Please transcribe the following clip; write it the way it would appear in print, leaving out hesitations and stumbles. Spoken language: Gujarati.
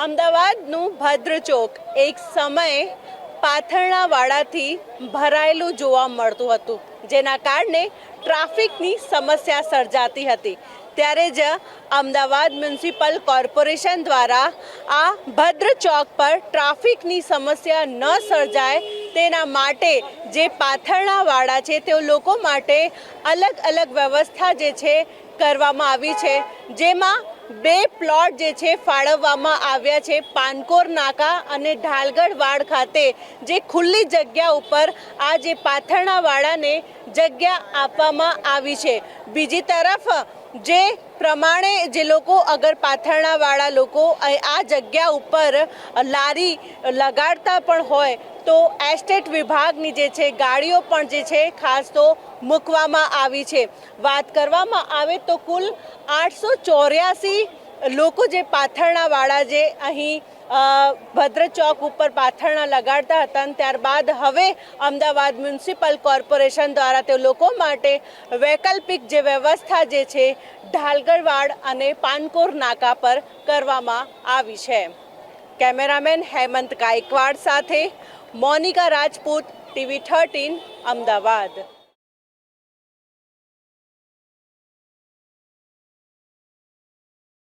અમદાવાદનું ભદ્ર ચોક એક સમયે પાથરણા વાળાથી ભરાયેલું જોવા મળતું હતું, જેના કારણે ટ્રાફિકની સમસ્યા સર્જાતી હતી। ત્યારે જ અમદાવાદ મ્યુનિસિપલ કોર્પોરેશન દ્વારા આ ભદ્ર ચોક પર ટ્રાફિકની સમસ્યા ન સર્જાય તેના માટે જે પાથરણાવાળા છે તે લોકો માટે અલગ અલગ વ્યવસ્થા જે છે કરવામાં આવી છે, જેમાં 2 પ્લોટ જે છે ફાળવવામાં આવ્યા છે। પાનકોર નાકા અને ઢાલગઢ વાડ ખાતે જે ખુલ્લી જગ્યા ઉપર આ જે પાથરણાવાળાને જગ્યા આપવામાં આવી છે। બીજી તરફ જે પ્રમાણે જે લોકો અગર પાથરણાવાળા લોકો આ જગ્યા ઉપર લારી લગાડતા પણ હોય તો એસ્ટેટ વિભાગની જે છે ગાડીઓ પણ જે છે ખાસ તો મૂકવામાં આવી છે। વાત કરવામાં આવે તો કુલ 884 લોકો જે પાથરણાવાળા જે અહીં ભદ્ર ચોક ઉપર પાથરણા લગાડતા હતા, ત્યારબાદ હવે અમદાવાદ મ્યુનિસિપલ કોર્પોરેશન દ્વારા તે લોકો માટે વૈકલ્પિક જે વ્યવસ્થા જે છે ઢાલગઢ વાડ અને પાનકોર નાકા પર કરવામાં આવી છે। કેમેરામેન હેમંત ગાયકવાડ સાથે મોનિકા રાજપૂત, TV 13 અમદાવાદ।